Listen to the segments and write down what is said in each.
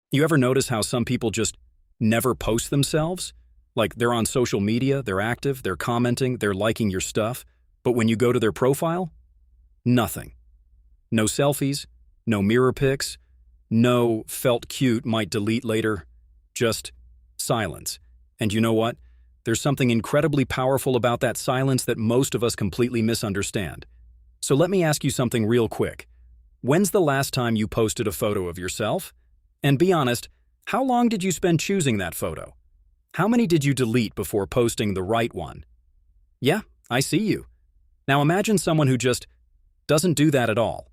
You ever notice how some people just never post themselves? Like they're on social media, they're active, they're commenting, they're liking your stuff, but when you go to their profile, nothing. No selfies, no mirror pics, no felt cute might delete later, just silence. And you know what? There's something incredibly powerful about that silence that most of us completely misunderstand. So let me ask you something real quick. When's the last time you posted a photo of yourself? And be honest, how long did you spend choosing that photo? How many did you delete before posting the right one? Yeah, I see you. Now imagine someone who just doesn't do that at all.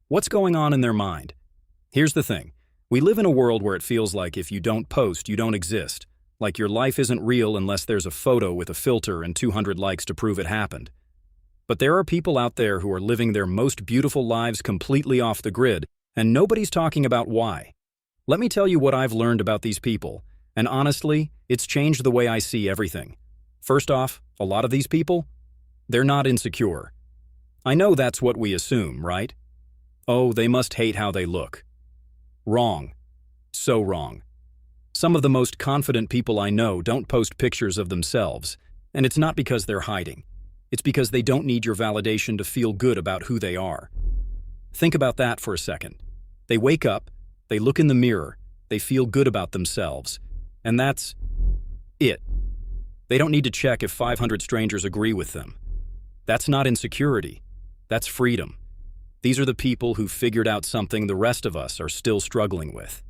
What's going on in their mind? Here's the thing. We live in a world where it feels like if you don't post, you don't exist. Like your life isn't real unless there's a photo with a filter and 200 likes to prove it happened. But there are people out there who are living their most beautiful lives completely off the grid, and nobody's talking about why. Let me tell you what I've learned about these people, and honestly, it's changed the way I see everything. First off, a lot of these people, they're not insecure. I know that's what we assume, right? Oh, they must hate how they look. Wrong. So wrong. Some of the most confident people I know don't post pictures of themselves, and it's not because they're hiding. It's because they don't need your validation to feel good about who they are. Think about that for a second. They wake up, they look in the mirror, they feel good about themselves, and that's it. They don't need to check if 500 strangers agree with them. That's not insecurity. That's freedom. These are the people who figured out something the rest of us are still struggling with.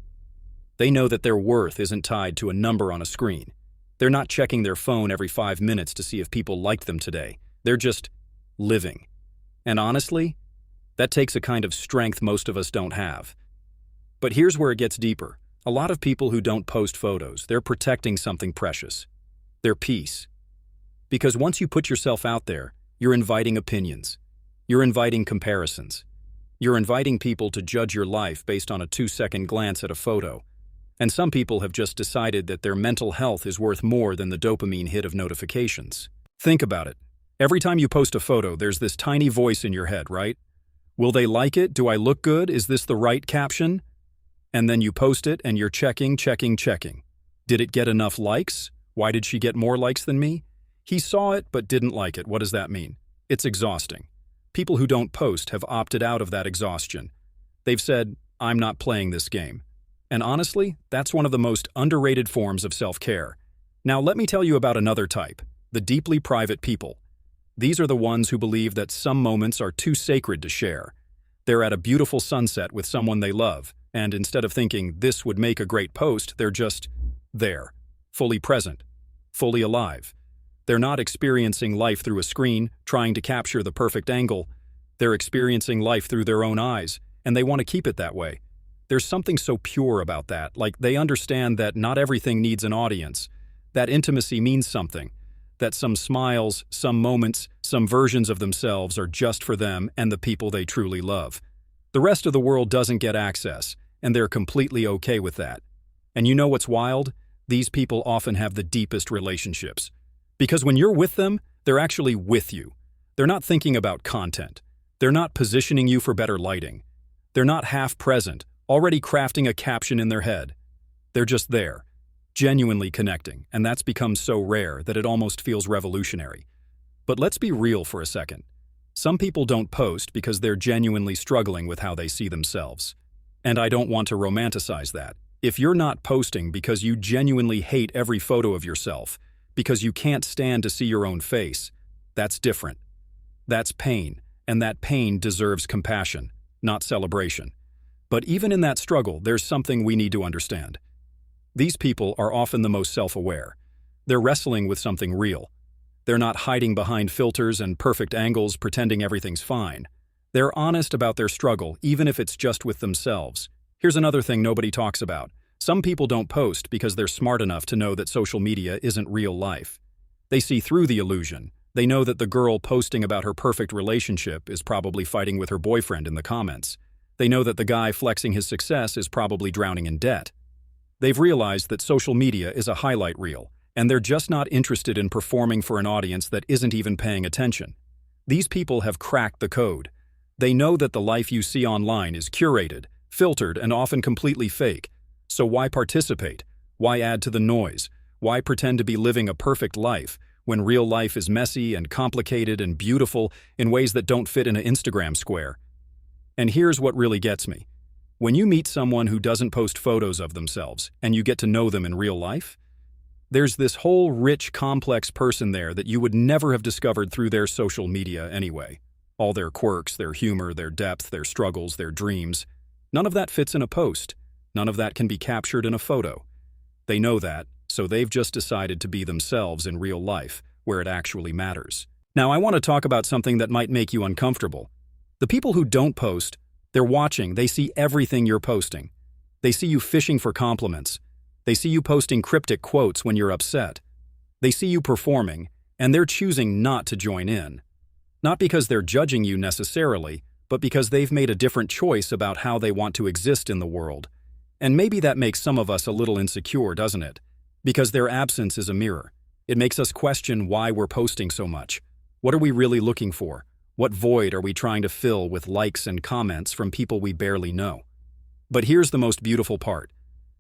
They know that their worth isn't tied to a number on a screen. They're not checking their phone every 5 minutes to see if people liked them today. They're just living. And honestly, that takes a kind of strength most of us don't have. But here's where it gets deeper. A lot of people who don't post photos, they're protecting something precious. Their peace. Because once you put yourself out there, you're inviting opinions. You're inviting comparisons. You're inviting people to judge your life based on a 2-second glance at a photo. And some people have just decided that their mental health is worth more than the dopamine hit of notifications. Think about it. Every time you post a photo, there's this tiny voice in your head, right? Will they like it? Do I look good? Is this the right caption? And then you post it and you're checking. Did it get enough likes? Why did she get more likes than me? He saw it but didn't like it. What does that mean? It's exhausting. People who don't post have opted out of that exhaustion. They've said, I'm not playing this game. And honestly, that's one of the most underrated forms of self-care. Now let me tell you about another type, the deeply private people. These are the ones who believe that some moments are too sacred to share. They're at a beautiful sunset with someone they love, and instead of thinking this would make a great post, they're just there, fully present, fully alive. They're not experiencing life through a screen, trying to capture the perfect angle. They're experiencing life through their own eyes, and they want to keep it that way. There's something so pure about that, like they understand that not everything needs an audience, that intimacy means something, that some smiles, some moments, some versions of themselves are just for them and the people they truly love. The rest of the world doesn't get access, and they're completely okay with that. And you know what's wild? These people often have the deepest relationships. Because when you're with them, they're actually with you. They're not thinking about content. They're not positioning you for better lighting. They're not half present, already crafting a caption in their head. They're just there, genuinely connecting, and that's become so rare that it almost feels revolutionary. But let's be real for a second. Some people don't post because they're genuinely struggling with how they see themselves. And I don't want to romanticize that. If you're not posting because you genuinely hate every photo of yourself, because you can't stand to see your own face, that's different. That's pain, and that pain deserves compassion, not celebration. But even in that struggle, there's something we need to understand. These people are often the most self-aware. They're wrestling with something real. They're not hiding behind filters and perfect angles pretending everything's fine. They're honest about their struggle, even if it's just with themselves. Here's another thing nobody talks about. Some people don't post because they're smart enough to know that social media isn't real life. They see through the illusion. They know that the girl posting about her perfect relationship is probably fighting with her boyfriend in the comments. They know that the guy flexing his success is probably drowning in debt. They've realized that social media is a highlight reel, and they're just not interested in performing for an audience that isn't even paying attention. These people have cracked the code. They know that the life you see online is curated, filtered, and often completely fake. So why participate? Why add to the noise? Why pretend to be living a perfect life when real life is messy and complicated and beautiful in ways that don't fit in an Instagram square? And here's what really gets me. When you meet someone who doesn't post photos of themselves and you get to know them in real life, there's this whole rich, complex person there that you would never have discovered through their social media anyway. All their quirks, their humor, their depth, their struggles, their dreams. None of that fits in a post. None of that can be captured in a photo. They know that, so they've just decided to be themselves in real life, where it actually matters. Now, I want to talk about something that might make you uncomfortable. The people who don't post, they're watching, they see everything you're posting. They see you fishing for compliments. They see you posting cryptic quotes when you're upset. They see you performing, and they're choosing not to join in. Not because they're judging you necessarily, but because they've made a different choice about how they want to exist in the world. And maybe that makes some of us a little insecure, doesn't it? Because their absence is a mirror. It makes us question why we're posting so much. What are we really looking for? What void are we trying to fill with likes and comments from people we barely know? But here's the most beautiful part.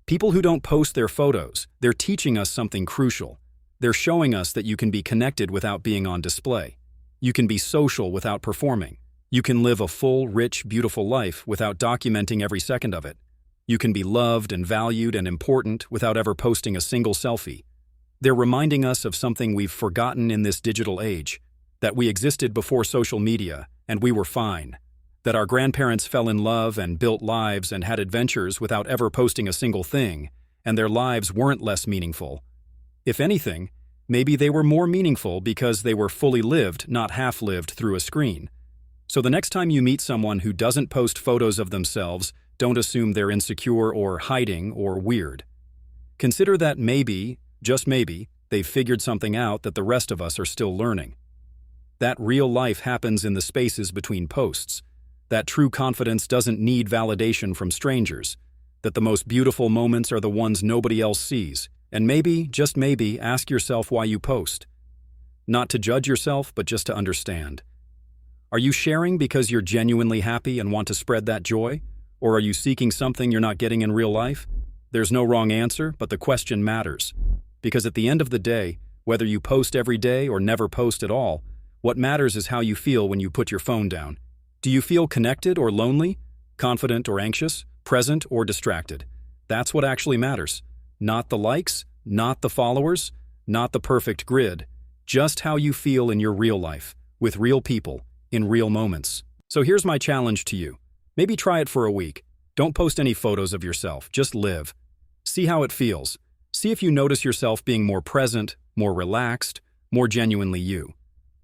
People who don't post their photos, they're teaching us something crucial. They're showing us that you can be connected without being on display. You can be social without performing. You can live a full, rich, beautiful life without documenting every second of it. You can be loved and valued and important without ever posting a single selfie. They're reminding us of something we've forgotten in this digital age, that we existed before social media and we were fine. That our grandparents fell in love and built lives and had adventures without ever posting a single thing, and their lives weren't less meaningful. If anything, maybe they were more meaningful because they were fully lived, not half-lived through a screen. So the next time you meet someone who doesn't post photos of themselves, don't assume they're insecure or hiding or weird. Consider that maybe, just maybe, they've figured something out that the rest of us are still learning. That real life happens in the spaces between posts. That true confidence doesn't need validation from strangers. That the most beautiful moments are the ones nobody else sees. And maybe, just maybe, ask yourself why you post. Not to judge yourself, but just to understand. Are you sharing because you're genuinely happy and want to spread that joy? Or are you seeking something you're not getting in real life? There's no wrong answer, but the question matters. Because at the end of the day, whether you post every day or never post at all, what matters is how you feel when you put your phone down. Do you feel connected or lonely, confident or anxious, present or distracted? That's what actually matters. Not the likes, not the followers, not the perfect grid. Just how you feel in your real life, with real people, in real moments. So here's my challenge to you. Maybe try it for a week. Don't post any photos of yourself, just live. See how it feels. See if you notice yourself being more present, more relaxed, more genuinely you.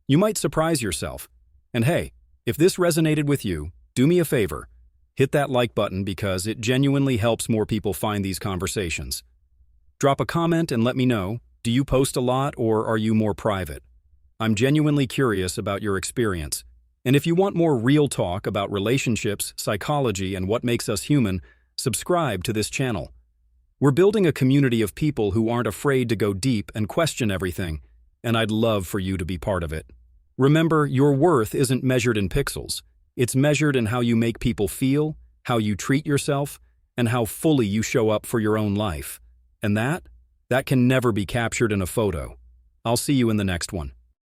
You might surprise yourself. And hey, if this resonated with you, do me a favor. Hit that like button because it genuinely helps more people find these conversations. Drop a comment and let me know, do you post a lot or are you more private? I'm genuinely curious about your experience. And if you want more real talk about relationships, psychology, and what makes us human, subscribe to this channel. We're building a community of people who aren't afraid to go deep and question everything, and I'd love for you to be part of it. Remember, your worth isn't measured in pixels. It's measured in how you make people feel, how you treat yourself, and how fully you show up for your own life. And that can never be captured in a photo. I'll see you in the next one.